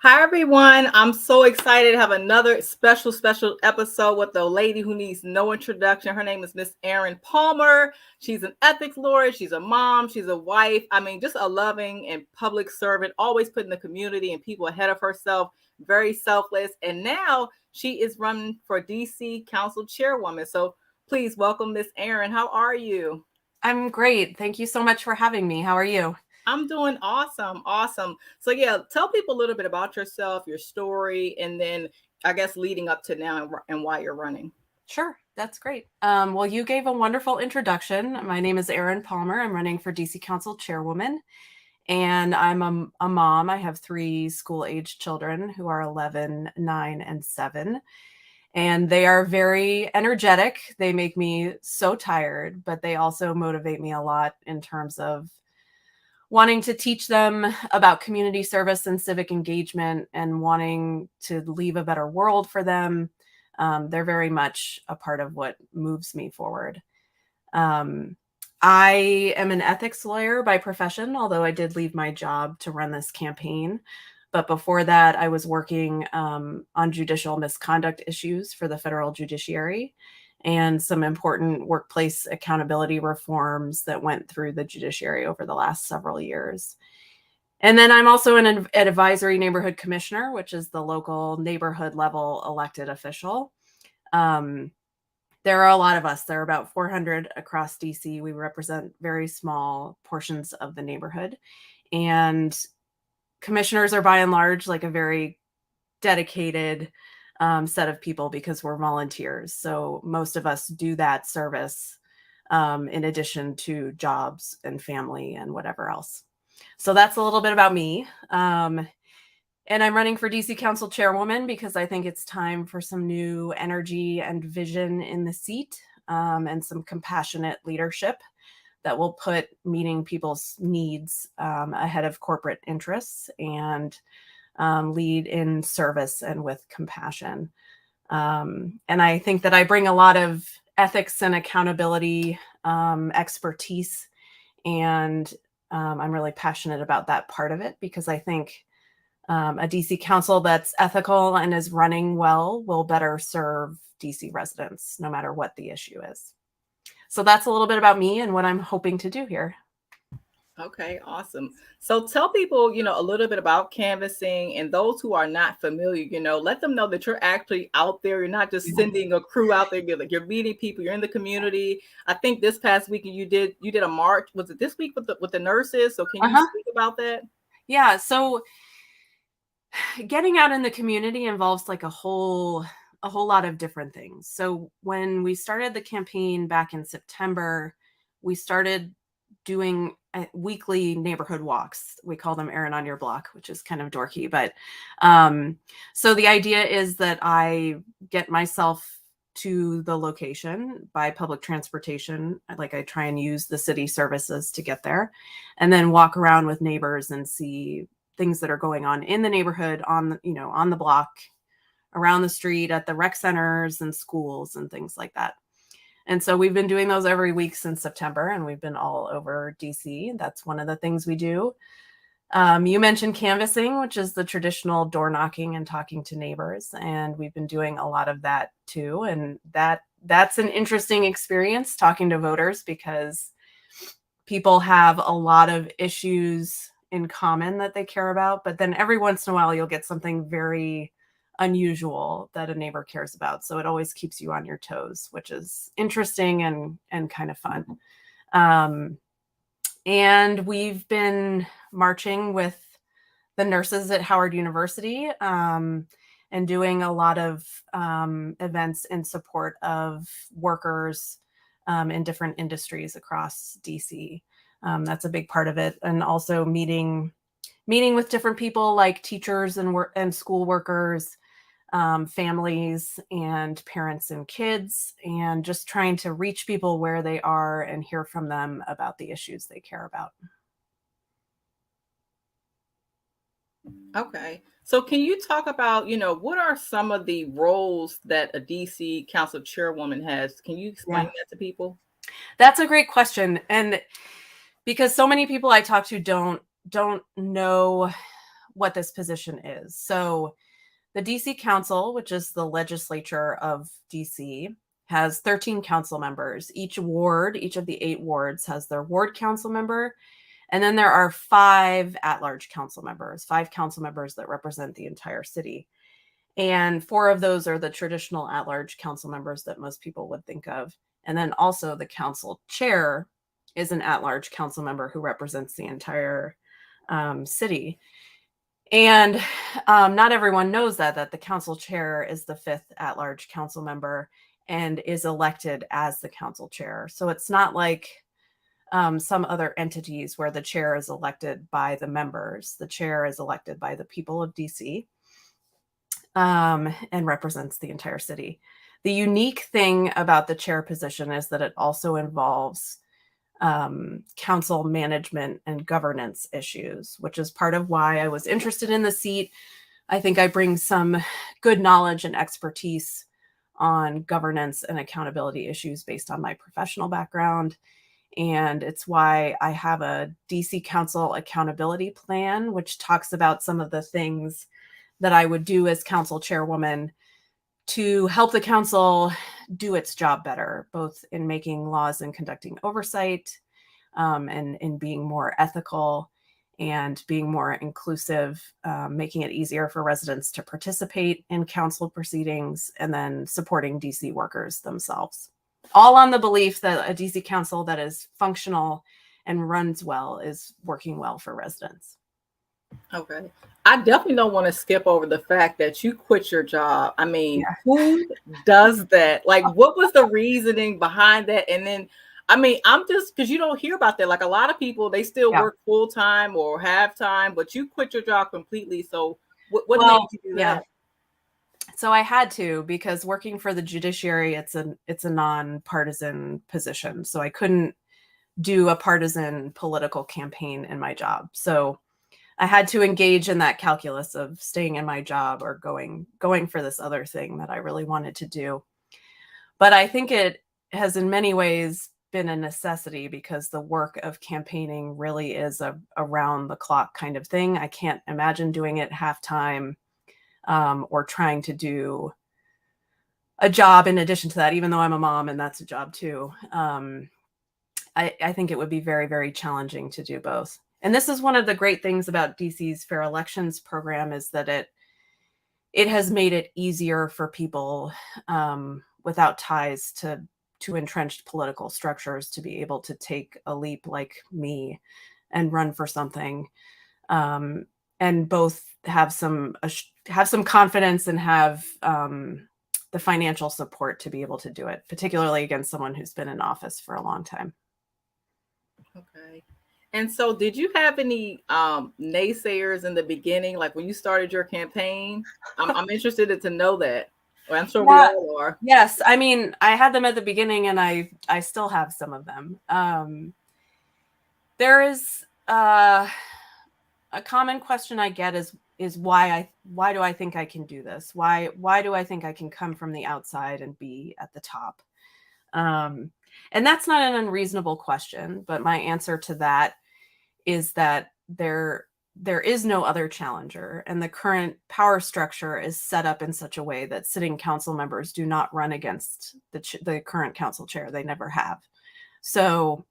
Hi, everyone. I'm so excited to have another special episode with a lady who needs no introduction. Her name is Miss Erin Palmer. She's an ethics lawyer. She's a mom. She's a wife. I mean, just a loving and public servant, always putting the community and people ahead of herself, very selfless. And now she is running for DC Council Chairwoman. So please welcome Miss Erin. How are you? I'm great. Thank you so much for having me. How are you? I'm doing awesome. Awesome. So, yeah, tell people a little bit about yourself, your story, and then I guess leading up to now and why you're running. Sure, that's great. Well, you gave a wonderful introduction. My name is Erin Palmer. I'm running for DC Council Chairwoman, and I'm a mom. I have three school age children who are 11, 9, and 7. And they are very energetic. They make me so tired, but they also motivate me a lot in terms of wanting to teach them about community service and civic engagement and wanting to leave a better world for them. They're very much a part of what moves me forward. Um, I am an ethics lawyer by profession, although I did leave my job to run this campaign. But before that, I was working on judicial misconduct issues for the federal judiciary and some important workplace accountability reforms that went through the judiciary over the last several years. And then I'm also an advisory neighborhood commissioner, which is the local neighborhood level elected official. Um, there are a lot of us. There are about 400 across DC. We represent very small portions of the neighborhood. And commissioners are by and large like a very dedicated set of people because we're volunteers. So most of us do that service in addition to jobs and family and whatever else. So that's a little bit about me. And I'm running for DC Council Chairwoman because I think it's time for some new energy and vision in the seat and some compassionate leadership that will put meeting people's needs ahead of corporate interests and lead in service and with compassion. And I think that I bring a lot of ethics and accountability expertise, and I'm really passionate about that part of it because I think a DC council that's ethical and is running well will better serve DC residents, no matter what the issue is. So that's a little bit about me and what I'm hoping to do here. Okay, awesome. So tell people, a little bit about canvassing and those who are not familiar, let them know that you're actually out there. You're not just sending a crew out there. You're meeting people. You're in the community. I think this past weekend you did a march. Was it this week with the nurses? So can you Uh-huh. speak about that? Yeah. So getting out in the community involves like a whole lot of different things. So when we started the campaign back in September, we started doing weekly neighborhood walks. We call them Erin on your block, which is kind of dorky, but so the idea is that I get myself to the location by public transportation. Like I try and use the city services to get there and then walk around with neighbors and see things that are going on in the neighborhood, on the block, around the street, at the rec centers and schools and things like that. And so we've been doing those every week since September, and we've been all over DC. That's one of the things we do. You mentioned canvassing, which is the traditional door knocking and talking to neighbors, and we've been doing a lot of that too. And that's an interesting experience, talking to voters, because people have a lot of issues in common that they care about, but then every once in a while you'll get something very unusual that a neighbor cares about. So it always keeps you on your toes, which is interesting and kind of fun. And we've been marching with the nurses at Howard University and doing a lot of events in support of workers in different industries across DC. That's a big part of it. And also meeting with different people like teachers and school workers, families and parents and kids, and just trying to reach people where they are and hear from them about the issues they care about. Okay. So can you talk about, what are some of the roles that a DC Council Chairwoman has? Can you explain Yeah, that to people? that's a great question. And because so many people I talk to don't know what this position is. So the DC Council, which is the legislature of DC, has 13 council members. Each of the 8 wards has their ward council member. And then there are 5 at-large council members, 5 council members that represent the entire city. And 4 of those are the traditional at-large council members that most people would think of. And then also the council chair is an at-large council member who represents the entire city. And not everyone knows that the council chair is the 5th at-large council member and is elected as the council chair. So it's not like some other entities where the chair is elected by the members. The chair is elected by the people of DC and represents the entire city. The unique thing about the chair position is that it also involves council management and governance issues, which is part of why I was interested in the seat. I think I bring some good knowledge and expertise on governance and accountability issues based on my professional background. And it's why I have a DC Council accountability plan, which talks about some of the things that I would do as council chairwoman to help the council do its job better, both in making laws and conducting oversight, and in being more ethical and being more inclusive, making it easier for residents to participate in council proceedings, and then supporting DC workers themselves. All on the belief that a DC council that is functional and runs well is working well for residents. Okay. I definitely don't want to skip over the fact that you quit your job. I mean, who does that? Like, what was the reasoning behind that? And then, I mean, I'm just, because you don't hear about that. Like, a lot of people, they still work full time or half time, but you quit your job completely. So what made you do that? So I had to, because working for the judiciary, it's a nonpartisan position. So I couldn't do a partisan political campaign in my job. So I had to engage in that calculus of staying in my job or going for this other thing that I really wanted to do. But I think it has in many ways been a necessity, because the work of campaigning really is a around the clock kind of thing. I can't imagine doing it half time or trying to do a job in addition to that, even though I'm a mom and that's a job too. I think it would be very, very challenging to do both. And this is one of the great things about DC's Fair Elections program, is that it has made it easier for people without ties to entrenched political structures to be able to take a leap like me and run for something, and both have some confidence and have the financial support to be able to do it, particularly against someone who's been in office for a long time. Okay. And so did you have any naysayers in the beginning, like when you started your campaign? I'm interested to know that. Well, I'm sure we all are. Yes. I mean, I had them at the beginning, and I still have some of them. There is a common question I get is why do I think I can do this? Why do I think I can come from the outside and be at the top? And that's not an unreasonable question, but my answer to that is that there is no other challenger, and the current power structure is set up in such a way that sitting council members do not run against the current council chair. They never have. So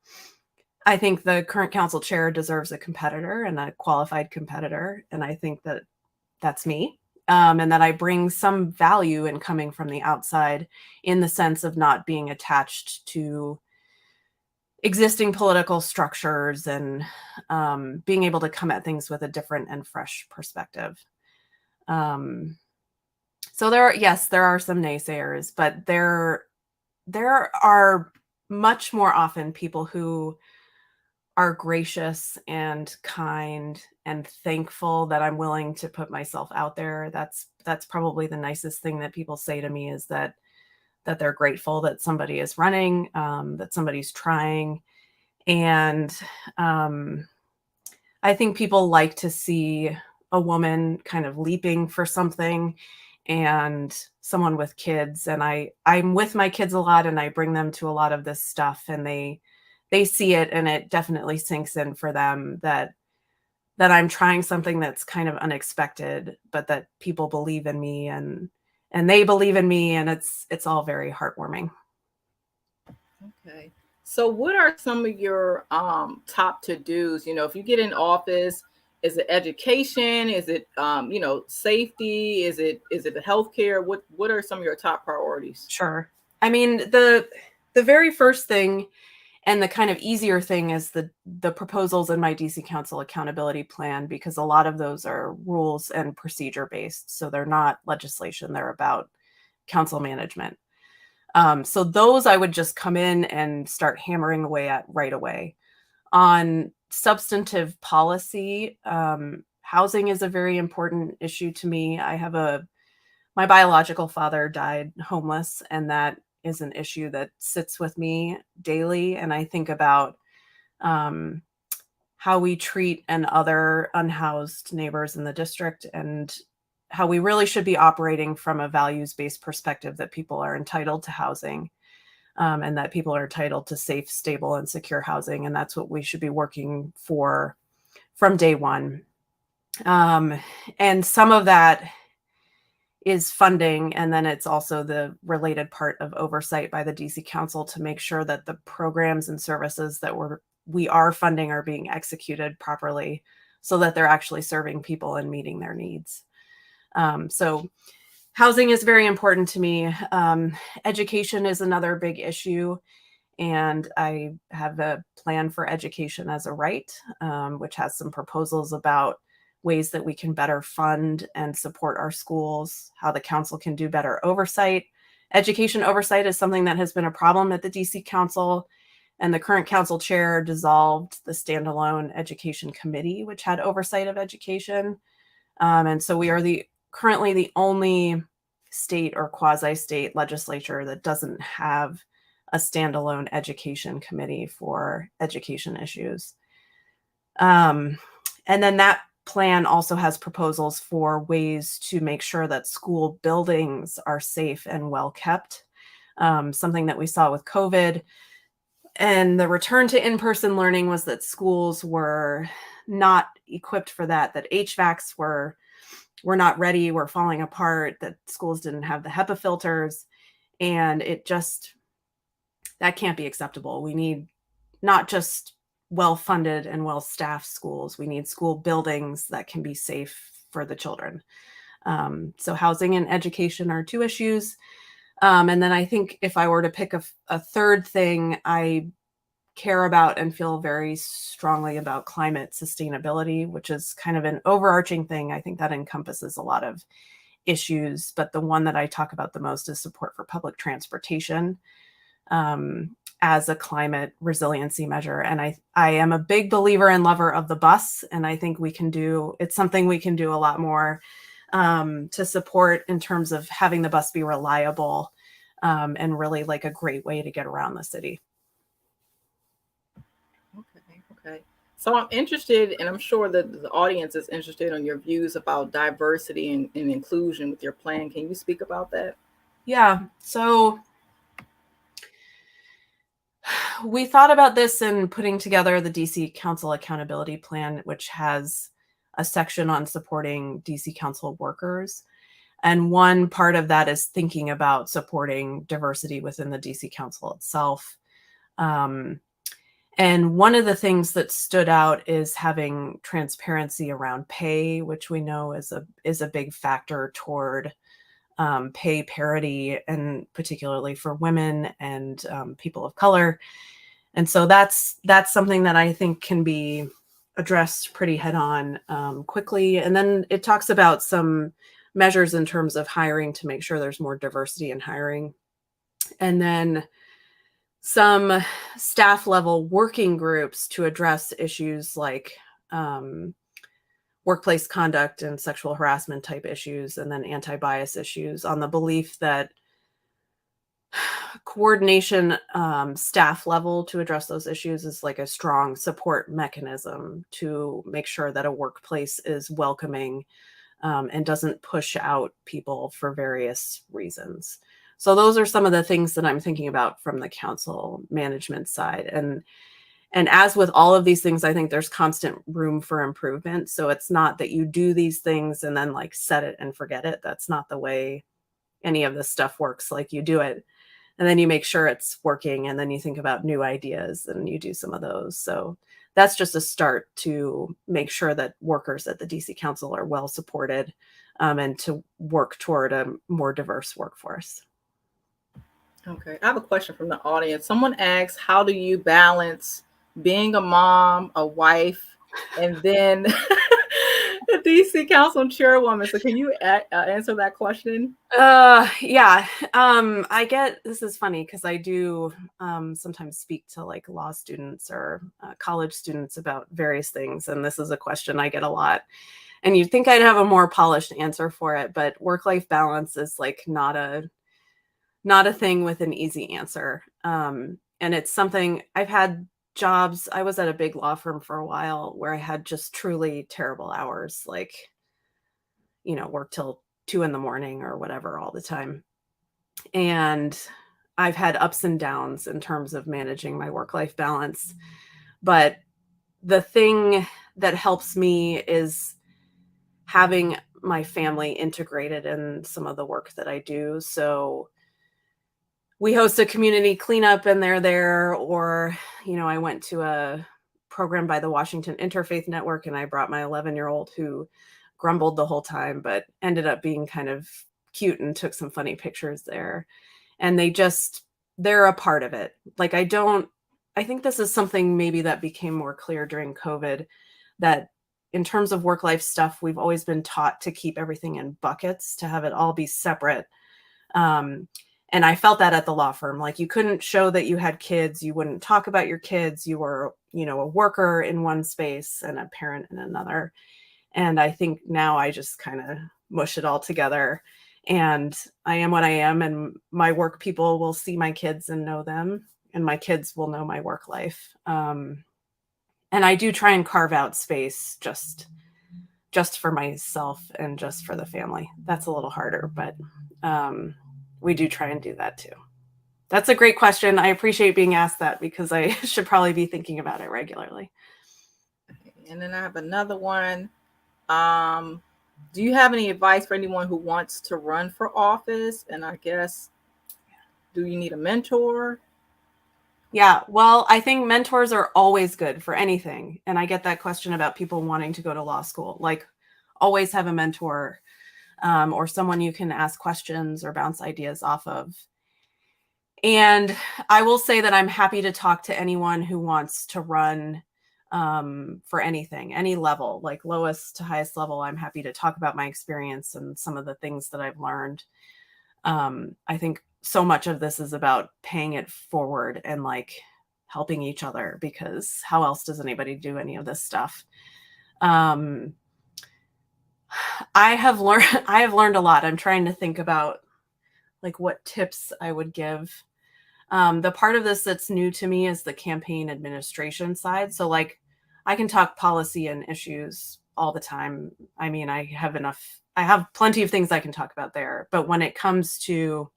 I think the current council chair deserves a competitor, and a qualified competitor, and I think that that's me. And that I bring some value in coming from the outside, in the sense of not being attached to existing political structures, and being able to come at things with a different and fresh perspective. So there are some naysayers, but there are much more often people who are gracious and kind and thankful that I'm willing to put myself out there. That's probably the nicest thing that people say to me, is that they're grateful that somebody is running, that somebody's trying. And I think people like to see a woman kind of leaping for something, and someone with kids. And I'm with my kids a lot, and I bring them to a lot of this stuff, and they see it, and it definitely sinks in for them that that I'm trying something that's kind of unexpected, but that people believe in me and they believe in me, and it's all very heartwarming. Okay. So what are some of your top to-dos? You know, if you get in office, is it education? Is it safety? Is it the healthcare? What are some of your top priorities? Sure. I mean, the very first thing and the kind of easier thing is the proposals in my DC Council accountability plan, because a lot of those are rules and procedure based. So they're not legislation, they're about council management. So those I would just come in and start hammering away at right away. On substantive policy, housing is a very important issue to me. My biological father died homeless, and that is an issue that sits with me daily. And I think about um, how we treat and other unhoused neighbors in the district, and how we really should be operating from a values-based perspective that people are entitled to housing, and that people are entitled to safe, stable, and secure housing. And that's what we should be working for from day one. And some of that is funding, and then it's also the related part of oversight by the DC Council to make sure that the programs and services that we are funding are being executed properly, so that they're actually serving people and meeting their needs. So housing is very important to me. Education is another big issue, and I have a plan for education as a right, which has some proposals about ways that we can better fund and support our schools, how the council can do better oversight. Education oversight is something that has been a problem at the DC Council, and the current council chair dissolved the standalone education committee, which had oversight of education. And so we are currently the only state or quasi-state legislature that doesn't have a standalone education committee for education issues. And then that plan also has proposals for ways to make sure that school buildings are safe and well kept. Something that we saw with COVID and the return to in-person learning was that schools were not equipped for that HVACs were not ready, were falling apart, that schools didn't have the HEPA filters, and that can't be acceptable. We need not just well-funded and well-staffed schools. We need school buildings that can be safe for the children. So housing and education are two issues. And then I think if I were to pick a third thing, I care about and feel very strongly about climate sustainability, which is kind of an overarching thing. I think that encompasses a lot of issues, but the one that I talk about the most is support for public transportation as a climate resiliency measure. And I am a big believer and lover of the bus, and I think it's something we can do a lot more to support in terms of having the bus be reliable and really like a great way to get around the city. Okay. So I'm interested, and I'm sure that the audience is interested in your views about diversity and inclusion with your plan. Can you speak about that? Yeah. So we thought about this in putting together the DC Council Accountability Plan, which has a section on supporting DC Council workers. And one part of that is thinking about supporting diversity within the DC Council itself. And one of the things that stood out is having transparency around pay, which we know is a big factor toward pay parity, and particularly for women and people of color. And so that's something that I think can be addressed pretty head on quickly. And then it talks about some measures in terms of hiring to make sure there's more diversity in hiring. And then some staff level working groups to address issues like workplace conduct and sexual harassment type issues, and then anti-bias issues, on the belief that coordination staff level to address those issues is like a strong support mechanism to make sure that a workplace is welcoming and doesn't push out people for various reasons. So those are some of the things that I'm thinking about from the council management side. And as with all of these things, I think there's constant room for improvement. So it's not that you do these things and then like set it and forget it. That's not the way any of this stuff works. Like you do it and then you make sure it's working, and then you think about new ideas and you do some of those. So that's just a start to make sure that workers at the DC Council are well supported, and to work toward a more diverse workforce. Okay, I have a question from the audience. Someone asks, how do you balance being a mom, a wife, and then the DC Council Chairwoman? So can you answer that question? Yeah. I get, this is funny because I do sometimes speak to like law students or college students about various things, and this is a question I get a lot. And you'd think I'd have a more polished answer for it, but work-life balance is like not a thing with an easy answer. And it's something I've had jobs. I was at a big law firm for a while where I had just truly terrible hours, like, work till 2 a.m. or whatever all the time. And I've had ups and downs in terms of managing my work-life balance. But the thing that helps me is having my family integrated in some of the work that I do. So we host a community cleanup and they're there, or, I went to a program by the Washington Interfaith Network and I brought my 11-year-old who grumbled the whole time, but ended up being kind of cute and took some funny pictures there. And they're a part of it. Like, I think this is something maybe that became more clear during COVID, that in terms of work-life stuff, we've always been taught to keep everything in buckets, to have it all be separate. And I felt that at the law firm. Like, you couldn't show that you had kids. You wouldn't talk about your kids. You were, a worker in one space and a parent in another. And I think now I just kind of mush it all together. And I am what I am. And my work people will see my kids and know them. And my kids will know my work life. And I do try and carve out space just for myself and just for the family. That's a little harder, but we do try and do that too. That's a great question. I appreciate being asked that because I should probably be thinking about it regularly. And then I have another one. Do you have any advice for anyone who wants to run for office? And I guess, do you need a mentor? Yeah, well, I think mentors are always good for anything. And I get that question about people wanting to go to law school. Like, always have a mentor, or someone you can ask questions or bounce ideas off of. And I will say that I'm happy to talk to anyone who wants to run for anything, any level, like lowest to highest level. I'm happy to talk about my experience and some of the things that I've learned. I think so much of this is about paying it forward and like helping each other, because how else does anybody do any of this stuff? I have learned a lot. I'm trying to think about like what tips I would give. The part of this that's new to me is the campaign administration side. So like, I can talk policy and issues all the time. I mean, I have plenty of things I can talk about there. But when it comes to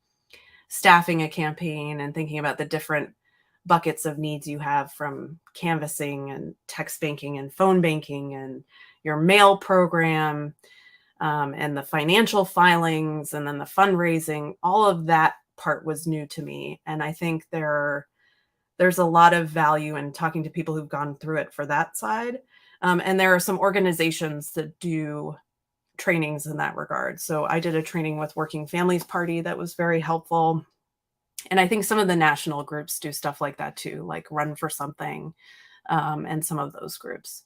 staffing a campaign and thinking about the different buckets of needs you have, from canvassing and text banking and phone banking and your mail program, and the financial filings and then the fundraising, all of that part was new to me. And I think there's a lot of value in talking to people who've gone through it for that side. And there are some organizations that do trainings in that regard. So I did a training with Working Families Party that was very helpful. And I think some of the national groups do stuff like that too, like Run for Something, and some of those groups.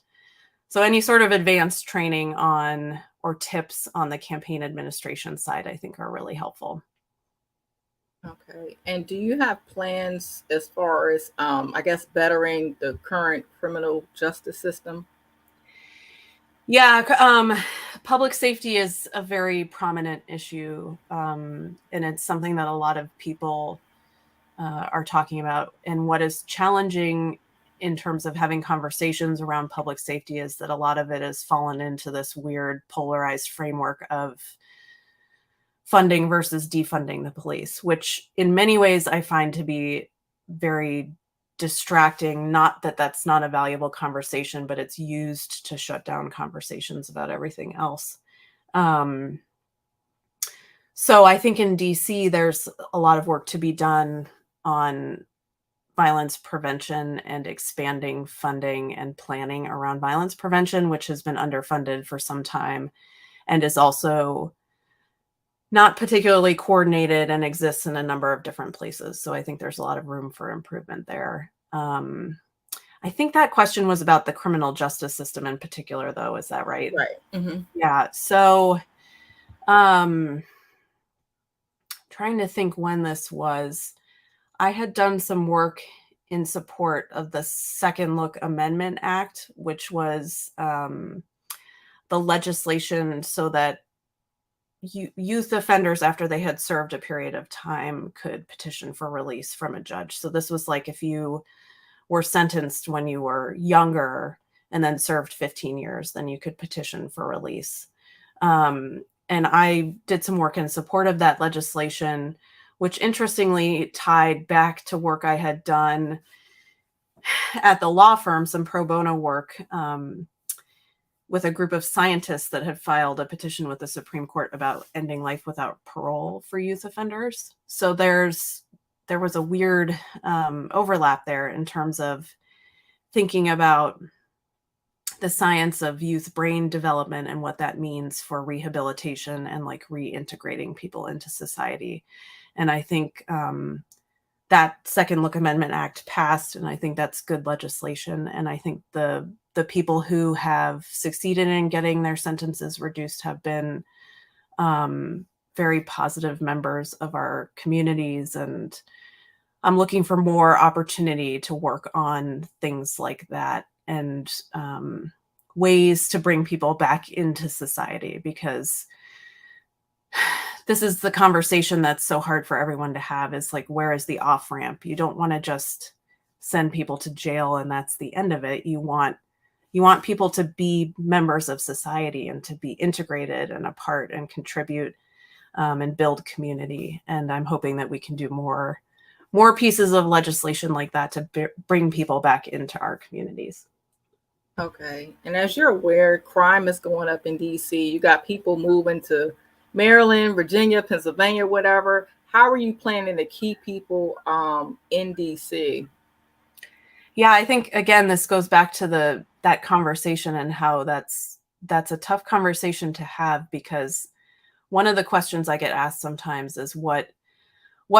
So any sort of advanced training on or tips on the campaign administration side, I think, are really helpful. Okay. And do you have plans as far as, I guess, bettering the current criminal justice system? Yeah, public safety is a very prominent issue, and it's something that a lot of people are talking about. And what is challenging in terms of having conversations around public safety is that a lot of it has fallen into this weird polarized framework of funding versus defunding the police, which in many ways I find to be very distracting. Not that that's not a valuable conversation, but it's used to shut down conversations about everything else. So I think in DC, there's a lot of work to be done on violence prevention and expanding funding and planning around violence prevention, which has been underfunded for some time and is also not particularly coordinated and exists in a number of different places. So I think there's a lot of room for improvement there. I think that question was about the criminal justice system in particular, though. Is that right? Right. Mm-hmm. Yeah. So trying to think when this was. I had done some work in support of the Second Look Amendment Act, which was the legislation so that youth offenders, after they had served a period of time, could petition for release from a judge. So this was like if you were sentenced when you were younger and then served 15 years, then you could petition for release. And I did some work in support of that legislation, which interestingly tied back to work I had done at the law firm, some pro bono work with a group of scientists that had filed a petition with the Supreme Court about ending life without parole for youth offenders. So there was a weird overlap there in terms of thinking about the science of youth brain development and what that means for rehabilitation and like reintegrating people into society. And I think that Second Look Amendment Act passed, and I think that's good legislation. And I think the people who have succeeded in getting their sentences reduced have been very positive members of our communities. And I'm looking for more opportunity to work on things like that and ways to bring people back into society, because this is the conversation that's so hard for everyone to have, is like, where is the off ramp? You don't want to just send people to jail and that's the end of it. You want people to be members of society and to be integrated and a part and contribute and build community. And I'm hoping that we can do more pieces of legislation like that to bring people back into our communities. Okay. And as you're aware, crime is going up in DC. You got people moving to Maryland, Virginia, Pennsylvania, whatever. How are you planning to keep people in DC? Yeah, I think again, this goes back to that conversation and how that's a tough conversation to have, because one of the questions I get asked sometimes is what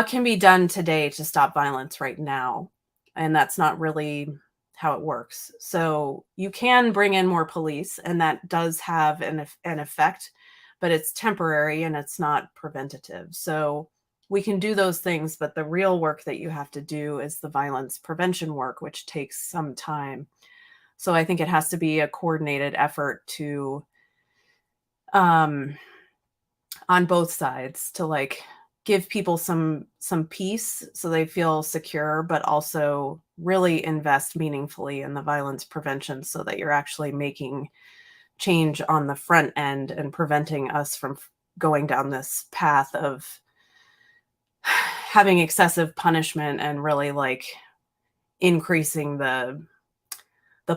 can be done today to stop violence right now? And that's not really how it works. So you can bring in more police, and that does have an effect, but it's temporary and it's not preventative. So we can do those things, but the real work that you have to do is the violence prevention work, which takes some time. So I think it has to be a coordinated effort to, on both sides, to like give people some peace so they feel secure, but also really invest meaningfully in the violence prevention so that you're actually making change on the front end and preventing us from going down this path of having excessive punishment and really like increasing the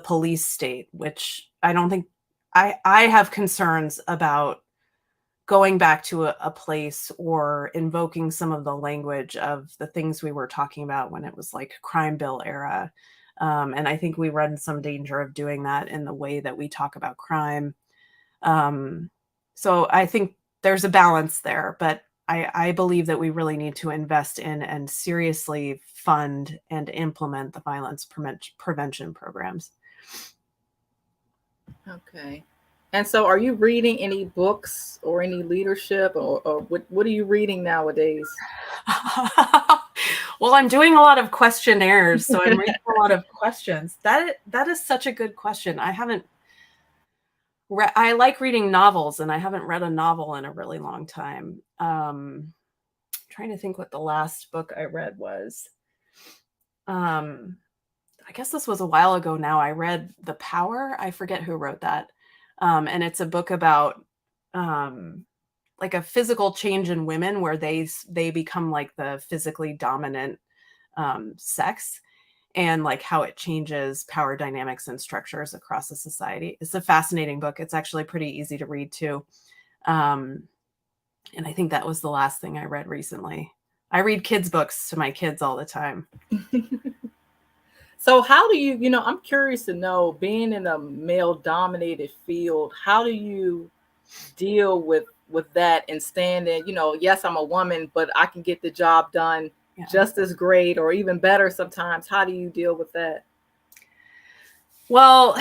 police state, which I don't think I have concerns about going back to a place or invoking some of the language of the things we were talking about when it was like crime bill era. And I think we run some danger of doing that in the way that we talk about crime. So I think there's a balance there, but I believe that we really need to invest in and seriously fund and implement the violence prevention programs. Okay. And so are you reading any books or any leadership or what are you reading nowadays? Well, I'm doing a lot of questionnaires, so I'm reading a lot of questions. That is such a good question. I like reading novels, and I haven't read a novel in a really long time. Trying to think what the last book I read was. I guess this was a while ago now. I read The Power. I forget who wrote that. And it's a book about like a physical change in women where they become like the physically dominant sex. and like how it changes power dynamics and structures across the society. It's a fascinating book. It's actually pretty easy to read too. And I think that was the last thing I read recently. I read kids' books to my kids all the time. So how do you, I'm curious to know, being in a male dominated field, how do you deal with that and stand in, yes, I'm a woman, but I can get the job done just as great or even better sometimes. How do you deal with that? Well,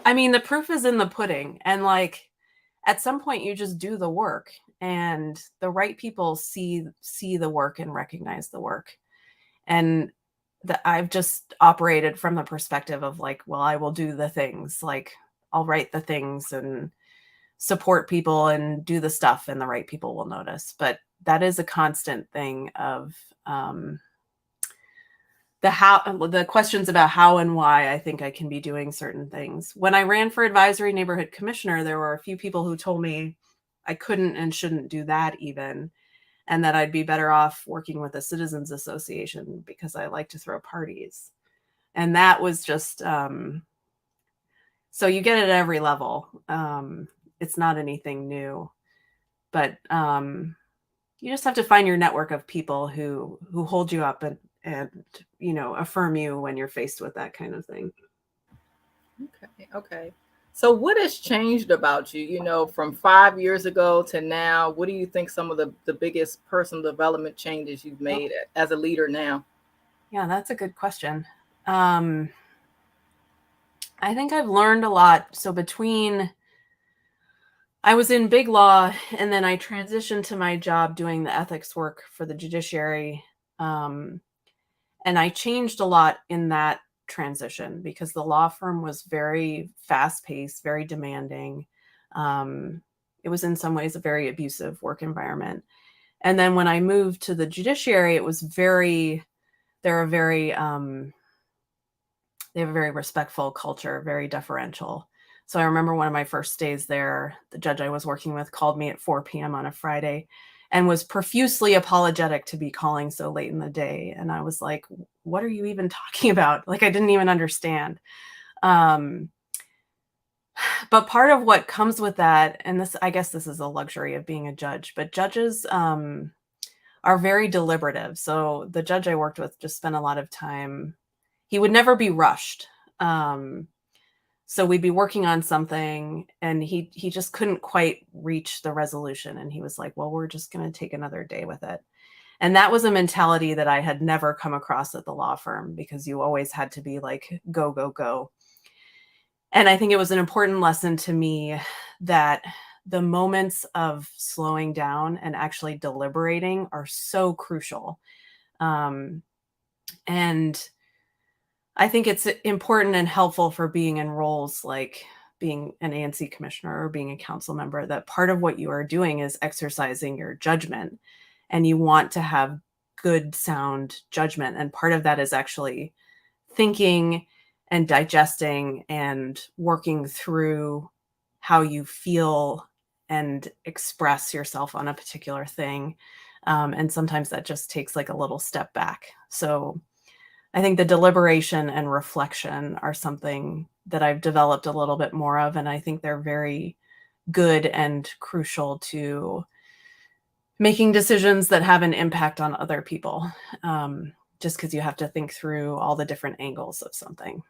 I mean, the proof is in the pudding, and like at some point you just do the work, and the right people see the work and recognize the work. And I've just operated from the perspective of like, well, I will do the things, like I'll write the things and support people and do the stuff, and the right people will notice. But that is a constant thing of the questions about how and why I think I can be doing certain things. When I ran for advisory neighborhood commissioner, there were a few people who told me I couldn't and shouldn't do that even, and that I'd be better off working with a citizens association because I like to throw parties. And that was just, so you get it at every level. It's not anything new, but you just have to find your network of people who hold you up and affirm you when you're faced with that kind of thing. Okay. So what has changed about you, from 5 years ago to now? What do you think some of the biggest personal development changes you've made as a leader now? Yeah, that's a good question. I think I've learned a lot. So I was in big law, and then I transitioned to my job doing the ethics work for the judiciary. And I changed a lot in that transition because the law firm was very fast-paced, very demanding. It was in some ways a very abusive work environment. And then when I moved to the judiciary, it was they have a very respectful culture, very deferential. So I remember one of my first days there, the judge I was working with called me at 4 p.m. on a Friday and was profusely apologetic to be calling so late in the day. And I was like, what are you even talking about? Like, I didn't even understand. But part of what comes with that, and I guess this is a luxury of being a judge, but judges are very deliberative. So the judge I worked with just spent a lot of time. He would never be rushed. So we'd be working on something and he just couldn't quite reach the resolution. And he was like, well, we're just going to take another day with it. And that was a mentality that I had never come across at the law firm, because you always had to be like, go, go, go. And I think it was an important lesson to me that the moments of slowing down and actually deliberating are so crucial. And I think it's important and helpful for being in roles like being an ANC commissioner or being a council member, that part of what you are doing is exercising your judgment, and you want to have good, sound judgment. And part of that is actually thinking and digesting and working through how you feel and express yourself on a particular thing. And sometimes that just takes like a little step back. So I think the deliberation and reflection are something that I've developed a little bit more of, and I think they're very good and crucial to making decisions that have an impact on other people, just because you have to think through all the different angles of something.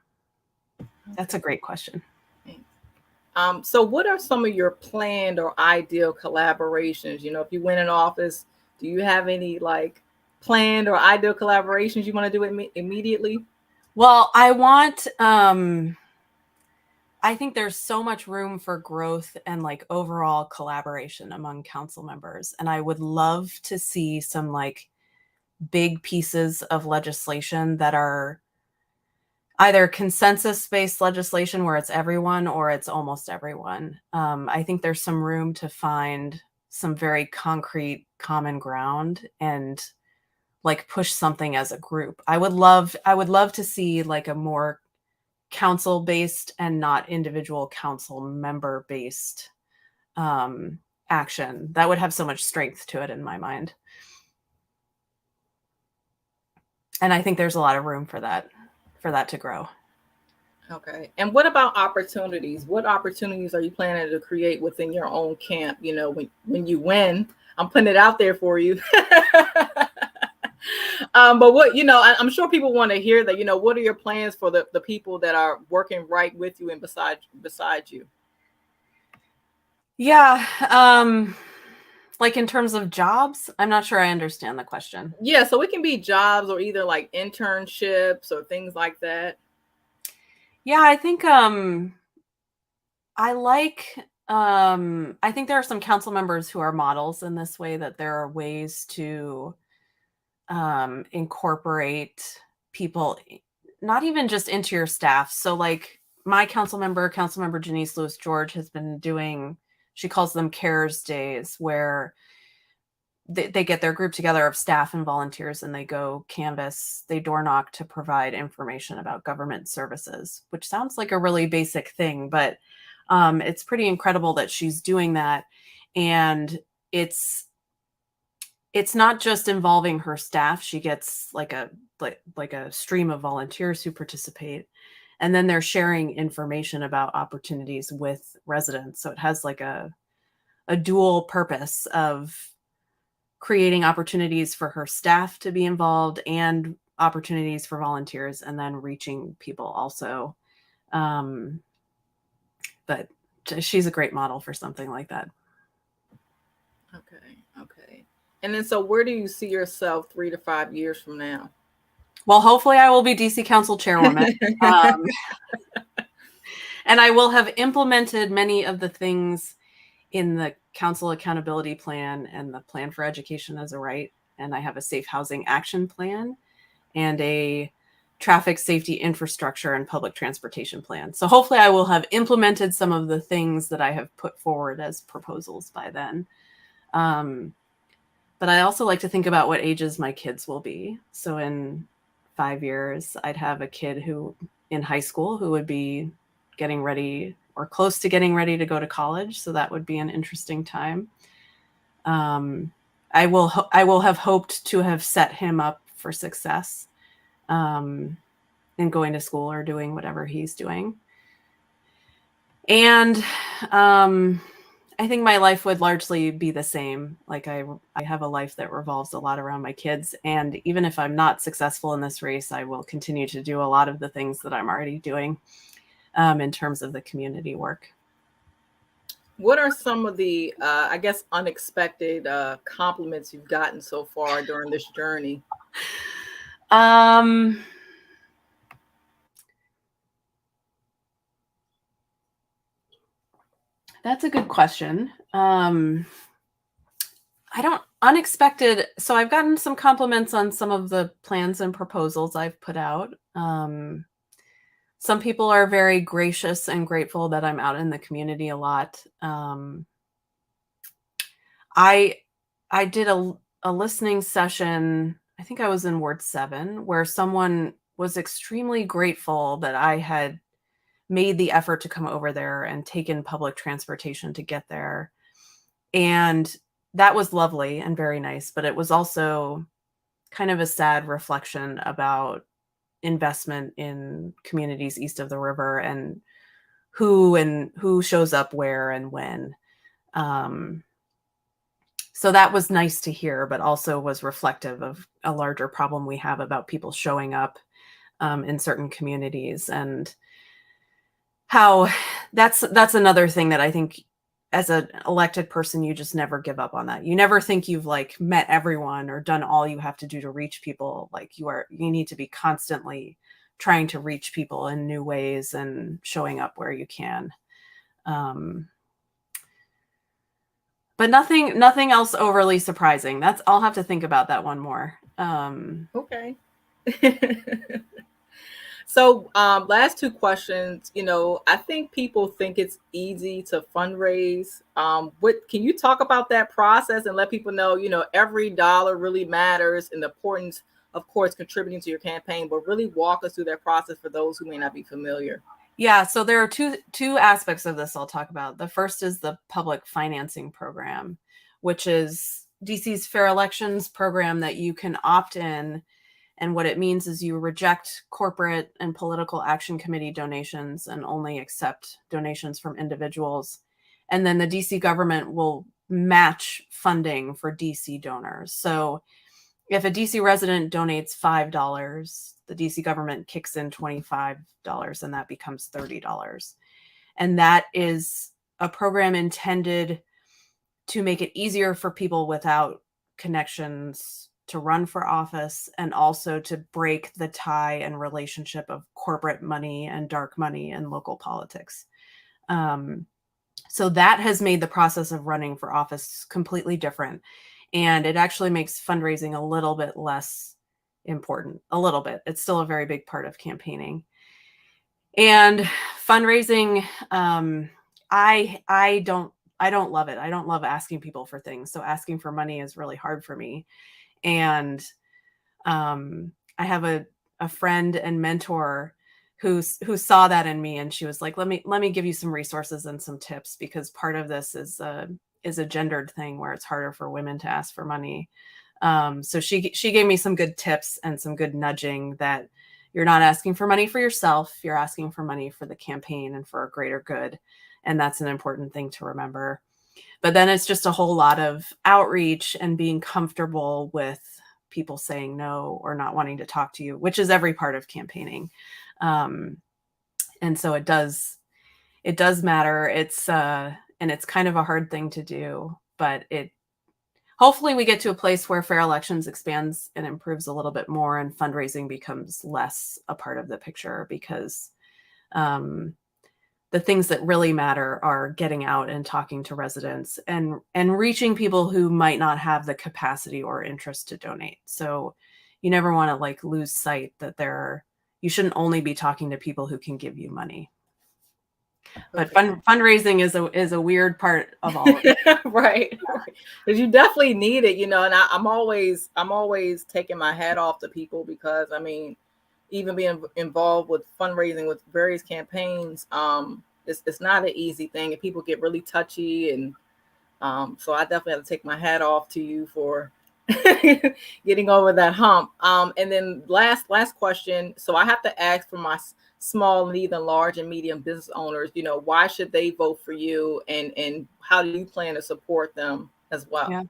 That's a great question. So what are some of your planned or ideal collaborations? If you win an office, do you have any like planned or ideal collaborations you want to do immediately? Well, I think there's so much room for growth and like overall collaboration among council members. And I would love to see some like big pieces of legislation that are either consensus-based legislation where it's everyone or it's almost everyone. I think there's some room to find some very concrete common ground and like push something as a group. I would love to see like a more council-based and not individual council member-based action. That would have so much strength to it in my mind. And I think there's a lot of room for that. that to grow. Okay. And what about opportunities? What opportunities are you planning to create within your own camp? When you win, I'm putting it out there for you. But I'm sure people want to hear that, what are your plans for the people that are working right with you and beside you? Yeah. Like in terms of jobs, I'm not sure I understand the question. Yeah. So it can be jobs or either like internships or things like that. Yeah, I think I think there are some council members who are models in this way, that there are ways to incorporate people, not even just into your staff. So like my council member Janice Lewis George, has been doing, she calls them cares days, where they get their group together of staff and volunteers, and they go canvas, they door knock to provide information about government services, which sounds like a really basic thing, but it's pretty incredible that she's doing that. And it's not just involving her staff. She gets like a stream of volunteers who participate, and then they're sharing information about opportunities with residents. So it has like a dual purpose of creating opportunities for her staff to be involved and opportunities for volunteers, and then reaching people also. But she's a great model for something like that. Okay. And then, so where do you see yourself 3 to 5 years from now? Well, hopefully I will be DC Council Chairwoman. And I will have implemented many of the things in the Council Accountability Plan and the Plan for Education as a Right. And I have a Safe Housing Action Plan and a Traffic Safety Infrastructure and Public Transportation Plan. So hopefully I will have implemented some of the things that I have put forward as proposals by then. But I also like to think about what ages my kids will be. So in 5 years, I'd have a kid who in high school who would be getting ready or close to getting ready to go to college. So that would be an interesting time. I will have hoped to have set him up for success in going to school or doing whatever he's doing. And I think my life would largely be the same. Like I have a life that revolves a lot around my kids. And even if I'm not successful in this race, I will continue to do a lot of the things that I'm already doing in terms of the community work. What are some of the, I guess, unexpected compliments you've gotten so far during this journey? That's a good question. Unexpected. So I've gotten some compliments on some of the plans and proposals I've put out. Some people are very gracious and grateful that I'm out in the community a lot. I did a listening session, I think I was in Ward 7, where someone was extremely grateful that I had made the effort to come over there and taken public transportation to get there. And that was lovely and very nice, but it was also kind of a sad reflection about investment in communities east of the river and who shows up where and when. So that was nice to hear, but also was reflective of a larger problem we have about people showing up in certain communities, and how that's another thing that I think as an elected person, you just never give up on that. You never think you've like met everyone or done all you have to do to reach people. Like you need to be constantly trying to reach people in new ways and showing up where you can. But nothing else overly surprising. I'll have to think about that one more. Okay. So last two questions. I think people think it's easy to fundraise. Can you talk about that process and let people know, every dollar really matters, and the importance, of course, contributing to your campaign, but really walk us through that process for those who may not be familiar. Yeah, so there are two aspects of this I'll talk about. The first is the public financing program, which is DC's Fair Elections program that you can opt in, And what it means is you reject corporate and political action committee donations and only accept donations from individuals. And then the DC government will match funding for DC donors. So if a DC resident donates $5, the DC government kicks in $25, and that becomes $30. And that is a program intended to make it easier for people without connections to run for office, and also to break the tie and relationship of corporate money and dark money in local politics. So that has made the process of running for office completely different. And it actually makes fundraising a little bit less important, a little bit. It's still a very big part of campaigning. And fundraising, I don't love it. I don't love asking people for things. So asking for money is really hard for me. And I have a friend and mentor who saw that in me, and she was like, let me give you some resources and some tips, because part of this is a gendered thing where it's harder for women to ask for money. So she gave me some good tips and some good nudging that you're not asking for money for yourself, you're asking for money for the campaign and for a greater good. And that's an important thing to remember. But then it's just a whole lot of outreach and being comfortable with people saying no or not wanting to talk to you, which is every part of campaigning. And so it does matter. And it's kind of a hard thing to do, but hopefully we get to a place where fair elections expands and improves a little bit more, and fundraising becomes less a part of the picture, because the things that really matter are getting out and talking to residents and reaching people who might not have the capacity or interest to donate. So you never want to lose sight that you shouldn't only be talking to people who can give you money. But fundraising is a weird part of all of it. Right. Because you definitely need it, and I'm always taking my hat off to people, because even being involved with fundraising with various campaigns, it's not an easy thing, and people get really touchy, and so I definitely have to take my hat off to you for getting over that hump. And then last question. So I have to ask for my small and even large and medium business owners, why should they vote for you, and how do you plan to support them as well?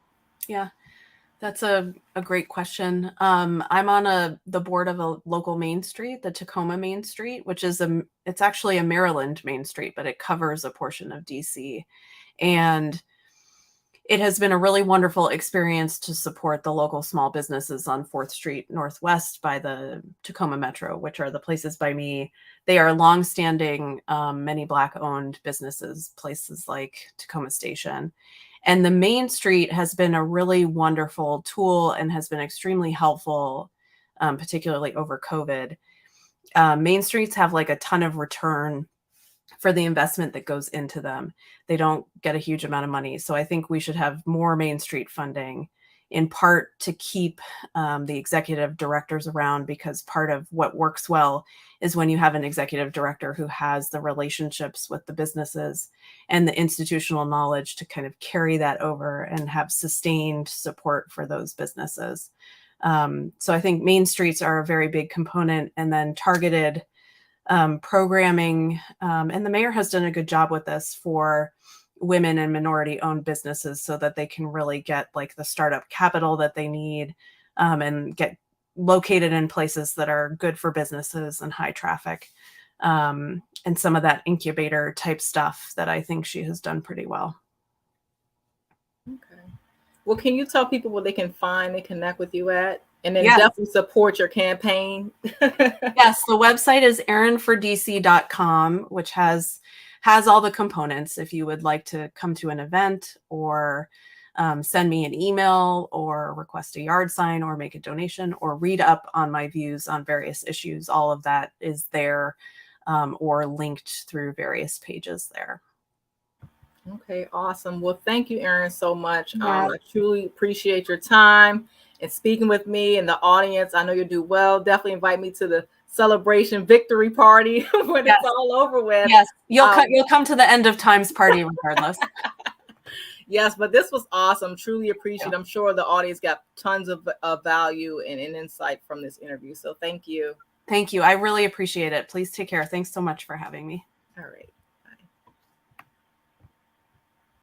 Yeah. That's a great question. I'm on the board of a local Main Street, the Tacoma Main Street, which is it's actually a Maryland Main Street, but it covers a portion of DC. And it has been a really wonderful experience to support the local small businesses on 4th Street Northwest by the Tacoma Metro, which are the places by me. They are longstanding, many Black-owned businesses, places like Tacoma Station. And the Main Street has been a really wonderful tool and has been extremely helpful, particularly over COVID. Main Streets have a ton of return for the investment that goes into them. They don't get a huge amount of money. So I think we should have more Main Street funding, in part to keep the executive directors around, because part of what works well is when you have an executive director who has the relationships with the businesses and the institutional knowledge to kind of carry that over and have sustained support for those businesses. So I think Main Streets are a very big component, and then targeted programming. And the mayor has done a good job with this for women and minority-owned businesses, so that they can really get the startup capital that they need, and get located in places that are good for businesses and high traffic, and some of that incubator type stuff that I think she has done pretty well. Okay. Well, can you tell people where they can find and connect with you at? And then definitely support your campaign. Yes, the website is erinfordc.com, which has all the components. If you would like to come to an event, or send me an email, or request a yard sign, or make a donation, or read up on my views on various issues, all of that is there, or linked through various pages there. Okay, awesome. Well, thank you, Erin, so much. I truly appreciate your time and speaking with me and the audience. I know you'll do well. Definitely invite me to the celebration victory party when it's all over with. Yes, you'll come to the end of times party regardless. Yes, but this was awesome. Truly appreciate. I'm sure the audience got tons of value and insight from this interview. So thank you. Thank you. I really appreciate it. Please take care. Thanks so much for having me. All right.